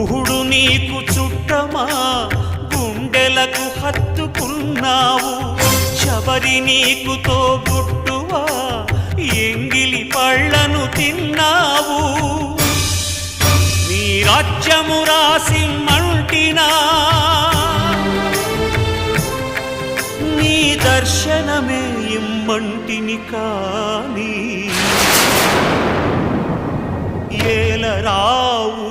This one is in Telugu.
గుహుడు నీకు చుట్టమా గుండెలకు హత్తుకున్నావు శబరి నీకు తోబుట్టువా ఎంగిలి పళ్ళను తిన్నావు నీ రాజ్యము రాసిమ్మంటినా నీ దర్శనమే ఇమ్మంటిని కాని ఏలరావు